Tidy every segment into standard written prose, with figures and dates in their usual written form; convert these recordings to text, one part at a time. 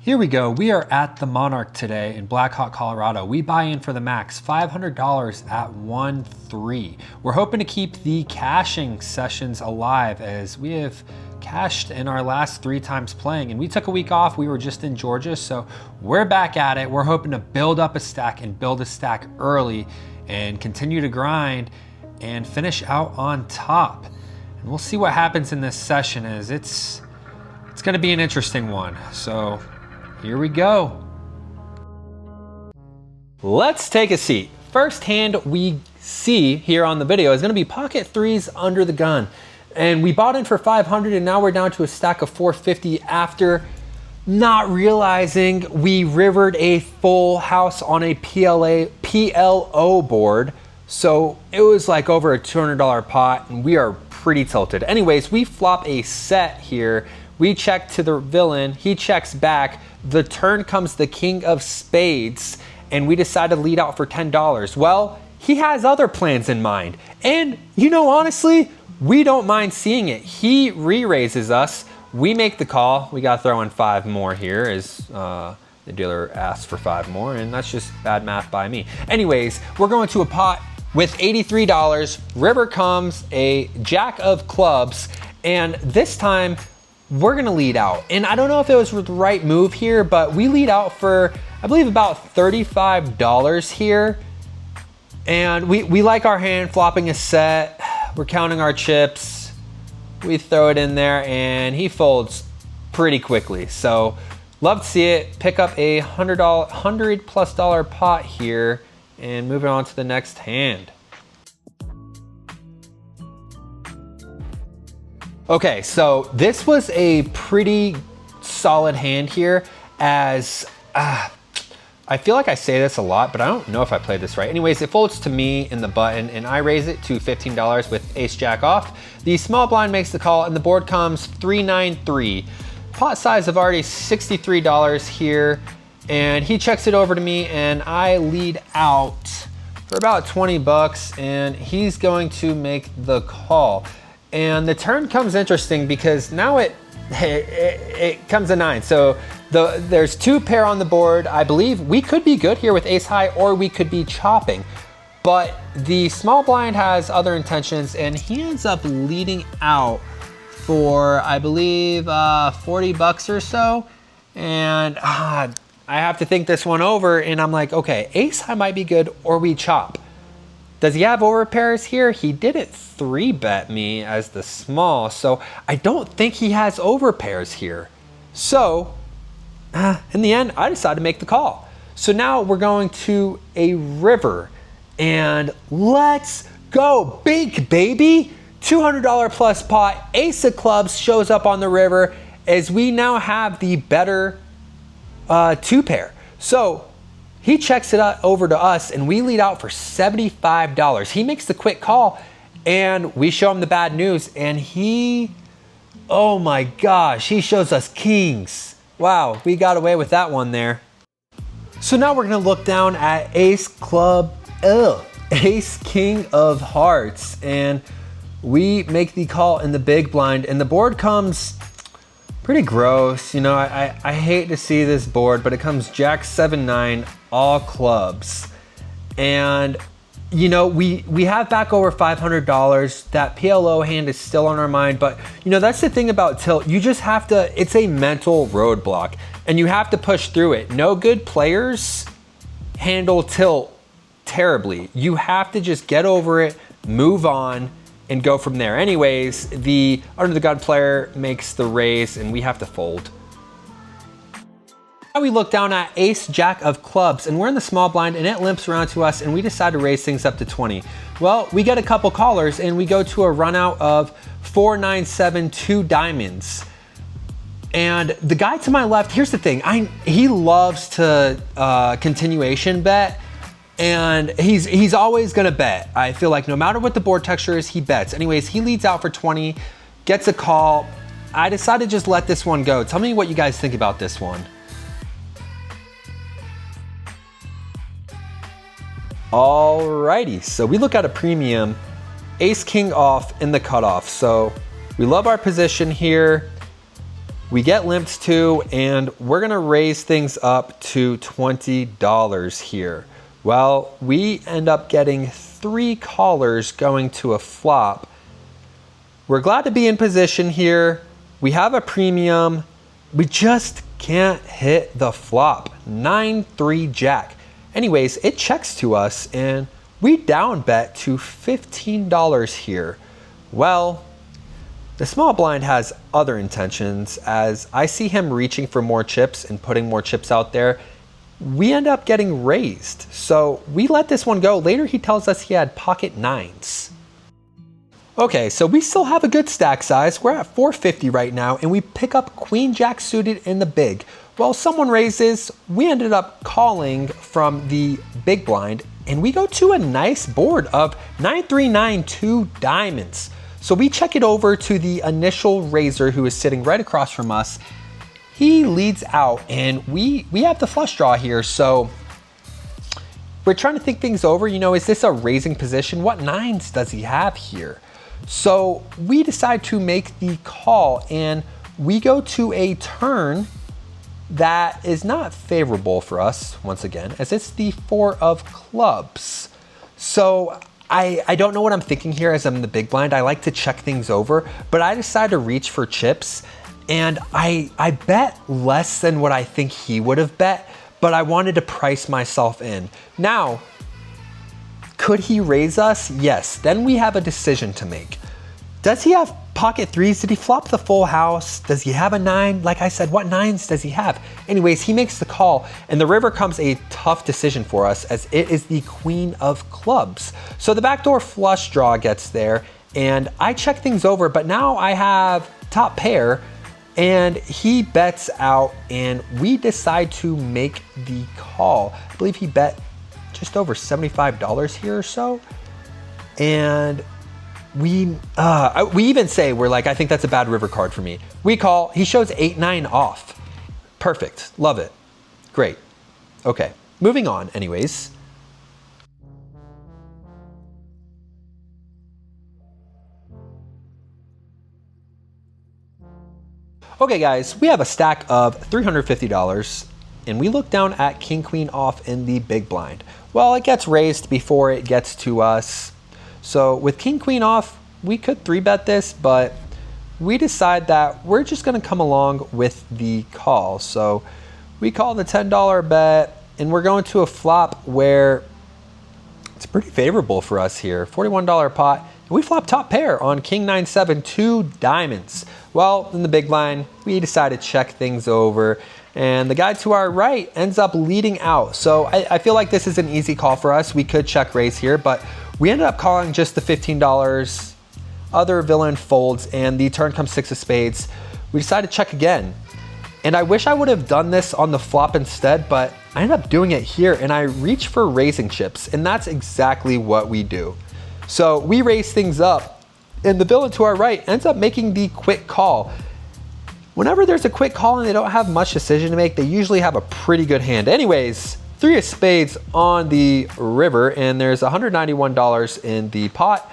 Here we go. We are at the Monarch today in Black Hawk, Colorado. We buy in for the max, $500 at 1-3. We're hoping to keep the cashing sessions alive as we have cashed in our last 3 times playing, and we took a week off. We were just in Georgia, so we're back at it. We're hoping to build up a stack and build a stack early and continue to grind and finish out on top. And we'll see what happens in this session as it's going to be an interesting one. So here we go. Let's take a seat. First hand we see here on the video is gonna be pocket threes under the gun. And we bought in for 500 and now we're down to a stack of 450 after not realizing we rivered a full house on a PLO board. So it was like over a $200 pot and we are pretty tilted. Anyways, we flop a set here. We check to the villain, he checks back. The turn comes the king of spades and we decide to lead out for $10. Well, he has other plans in mind. And you know, honestly, we don't mind seeing it. He re-raises us. We make the call. We got to throw in 5 more here as the dealer asks for 5 more, and that's just bad math by me. Anyways, we're going to a pot with $83. River comes a jack of clubs, and this time we're gonna lead out. And I don't know if it was the right move here, but we lead out for, I believe, about $35 here. And we like our hand, flopping a set. We're counting our chips. We throw it in there and he folds pretty quickly. So love to see it. Pick up a $100+ pot here and moving on to the next hand. Okay, so this was a pretty solid hand here as I feel like I say this a lot, but I don't know if I played this right. Anyways, it folds to me in the button and I raise it to $15 with ace jack off. The small blind makes the call and the board comes 3-9-3. Pot size of already $63 here and he checks it over to me and I lead out for about 20 bucks and he's going to make the call. And the turn comes interesting because now it comes a 9. So there's 2 pair on the board. I believe we could be good here with ace high or we could be chopping. But the small blind has other intentions and he ends up leading out for, I believe, 40 bucks or so. And I have to think this one over and I'm like, okay, ace high might be good or we chop. Does he have overpairs here? He didn't 3-bet me as the small, so I don't think he has overpairs here. So, in the end, I decided to make the call. So now we're going to a river, and let's go, big baby! $200+ pot, ace of clubs shows up on the river as we now have the better 2 pair. So, he checks it over to us and we lead out for $75. He makes the quick call and we show him the bad news and he, oh my gosh, he shows us kings. Wow, we got away with that one there. So now we're gonna look down at ace king of hearts and we make the call in the big blind and the board comes pretty gross. You know, I hate to see this board, but it comes jack 7-9, all clubs. And, you know, we have back over $500. That PLO hand is still on our mind, but, you know, that's the thing about tilt. You just have to, it's a mental roadblock, and you have to push through it. No good players handle tilt terribly. You have to just get over it, move on, and go from there. Anyways, the under the gun player makes the raise and we have to fold. Now we look down at ace jack of clubs and we're in the small blind and it limps around to us and we decide to raise things up to 20. Well, we get a couple callers and we go to a run out of 4-9-7, 2 diamonds. And the guy to my left, here's the thing, he loves to continuation bet. And he's always gonna bet. I feel like no matter what the board texture is, he bets. Anyways, he leads out for 20, gets a call. I decided to just let this one go. Tell me what you guys think about this one. Alrighty, so we look at a premium, ace king off in the cutoff. So we love our position here. We get limped too, and we're gonna raise things up to $20 here. Well, we end up getting 3 callers going to a flop. We're glad to be in position here. We have a premium. We just can't hit the flop. 9-3 jack. Anyways, it checks to us and we down bet to $15 here. Well, the small blind has other intentions, as I see him reaching for more chips and putting more chips out there. We end up getting raised, so we let this one go. Later he tells us he had pocket 9s. Okay, so we still have a good stack size. We're at 450 right now, and we pick up queen jack suited in the big. Well, someone raises, we ended up calling from the big blind, and we go to a nice board of 9-3-9-2 diamonds. So we check it over to the initial raiser, who is sitting right across from us. He leads out, and we have the flush draw here. So we're trying to think things over. You know, is this a raising position? What 9s does he have here? So we decide to make the call, and we go to a turn that is not favorable for us once again, as it's the 4 of clubs. So I don't know what I'm thinking here as I'm the big blind. I like to check things over, but I decide to reach for chips, and I bet less than what I think he would have bet, but I wanted to price myself in. Now, could he raise us? Yes. Then we have a decision to make. Does he have pocket 3s? Did he flop the full house? Does he have a 9? Like I said, what 9s does he have? Anyways, he makes the call, and the river comes a tough decision for us, as it is the queen of clubs. So the backdoor flush draw gets there, and I check things over, but now I have top pair, and he bets out, and we decide to make the call. I believe he bet just over $75 here or so, and we even say, we're like, I think that's a bad river card for me. We call, he shows 8-9 off. Perfect, love it, great. Okay, moving on anyways. Okay guys, we have a stack of $350, and we look down at king queen off in the big blind. Well, it gets raised before it gets to us. So with king queen off, we could 3-bet this, but we decide that we're just gonna come along with the call. So we call the $10 bet, and we're going to a flop where it's pretty favorable for us here. $41 pot, and we flop top pair on king 9-7, 2 diamonds. Well, in the big blind, we decide to check things over, and the guy to our right ends up leading out. So I feel like this is an easy call for us. We could check raise here, but we ended up calling just the $15. Other villain folds, and the turn comes 6 of spades. We decide to check again. And I wish I would have done this on the flop instead, but I ended up doing it here, and I reach for raising chips, and that's exactly what we do. So we raise things up, and the villain to our right ends up making the quick call. Whenever there's a quick call and they don't have much decision to make, they usually have a pretty good hand. Anyways, 3 of spades on the river, and there's $191 in the pot.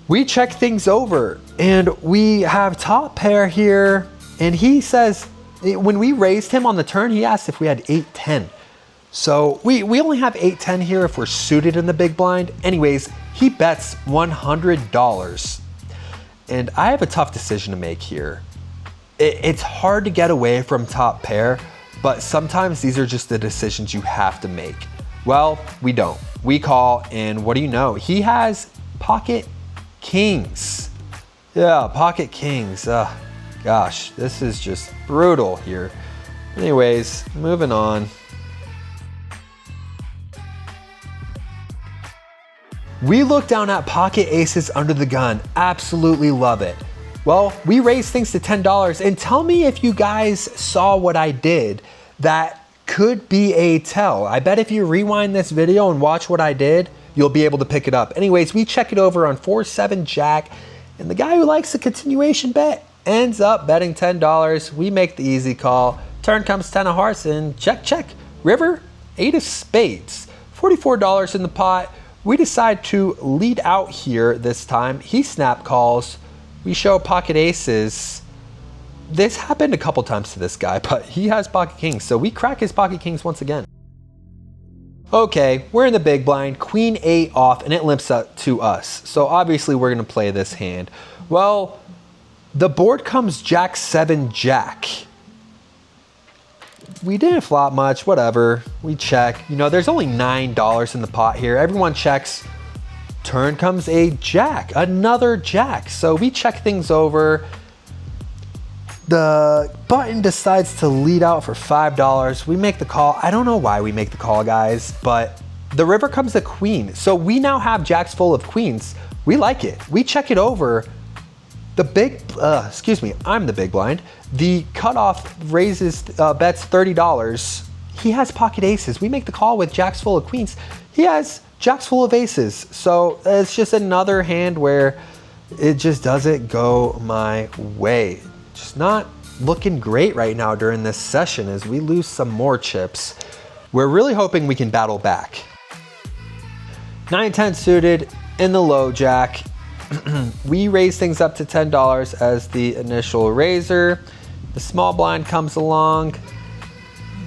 We check things over, and we have top pair here, and he says, when we raised him on the turn, he asked if we had 8-10. So we only have 8-10 here if we're suited in the big blind. Anyways, he bets $100, and I have a tough decision to make here. It's hard to get away from top pair, but sometimes these are just the decisions you have to make. Well, we don't. We call, and what do you know? He has pocket kings. Yeah, pocket kings. Gosh, this is just brutal here. Anyways, moving on. We look down at pocket aces under the gun. Absolutely love it. Well, we raised things to $10, and tell me if you guys saw what I did that could be a tell. I bet if you rewind this video and watch what I did, you'll be able to pick it up. Anyways, we check it over on 4-7 jack, and the guy who likes the continuation bet ends up betting $10. We make the easy call. Turn comes 10 of hearts, and check, check. River, 8 of spades. $44 in the pot. We decide to lead out here this time. He snap calls. We show pocket aces. this happened a couple times to this guy, but he has pocket kings. So we crack his pocket kings once again. Okay, we're in the big blind, queen 8 off, and it limps up to us. So obviously we're gonna play this hand. Well, the board comes jack 7 jack. We didn't flop much, whatever. We check. You know, there's only $9 in the pot here. Everyone checks. Turn comes a jack, another jack. So we check things over. The button decides to lead out for $5. We make the call. I don't know why we make the call, guys, but the river comes a queen. So we now have jacks full of queens. We like it. We check it over. The big, I'm the big blind. The cutoff raises, bets $30. He has pocket aces. We make the call with jacks full of queens. He has jacks full of aces. So it's just another hand where it just doesn't go my way. Just not looking great right now during this session as we lose some more chips. We're really hoping we can battle back. 9-10 suited in the low jack. We raise things up to $10 as the initial raiser. The small blind comes along.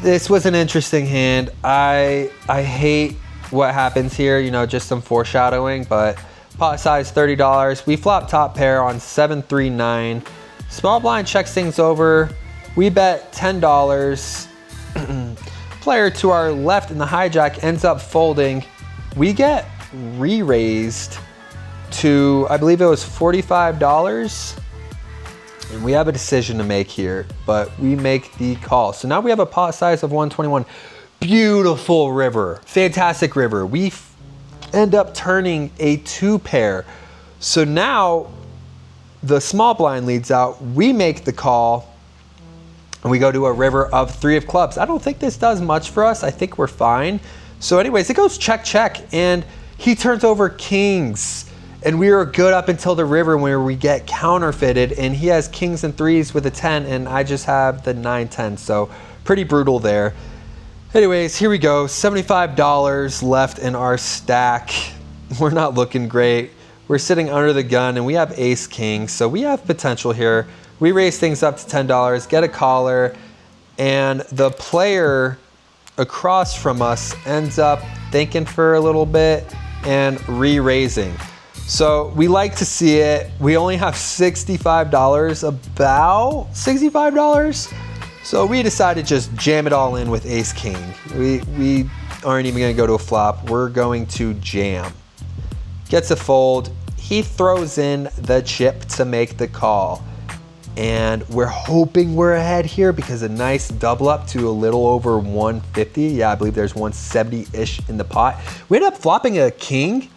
This was an interesting hand. I hate what happens here, you know, just some foreshadowing, but pot size $30. We flop top pair on 7-3-9. Small blind checks things over. We bet $10. Player to our left in the hijack ends up folding. We get re-raised to, I believe it was $45. And we have a decision to make here, but we make the call. So now we have a pot size of 121. Beautiful river, fantastic river. We end up turning a 2 pair. So now the small blind leads out. We make the call and we go to a river of 3 of clubs. I don't think this does much for us. I think we're fine. So anyways, it goes check, check, and he turns over kings. And we are good up until the river where we get counterfeited, and he has kings and 3s with a 10, and I just have the 9-10, so pretty brutal there. Anyways, here we go, $75 left in our stack. We're not looking great. We're sitting under the gun, and we have ace king, so we have potential here. We raise things up to $10, get a caller, and the player across from us ends up thinking for a little bit and re-raising. So we like to see it. We only have $65, about $65. So we decided to just jam it all in with ace king. We aren't even gonna go to a flop. We're going to jam. Gets a fold. He throws in the chip to make the call. And we're hoping we're ahead here because a nice double up to a little over 150. Yeah, I believe there's 170-ish in the pot. We end up flopping a king.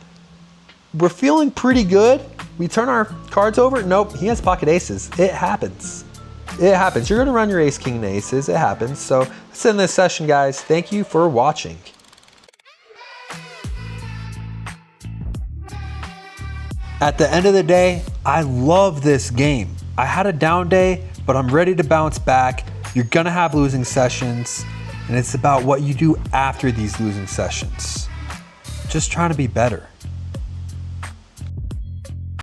We're feeling pretty good. We turn our cards over. Nope, he has pocket aces. It happens. It happens. You're gonna run your ace, king, and aces. It happens. So that's in this session, guys. Thank you for watching. At the end of the day, I love this game. I had a down day, but I'm ready to bounce back. You're gonna have losing sessions, and it's about what you do after these losing sessions. Just trying to be better.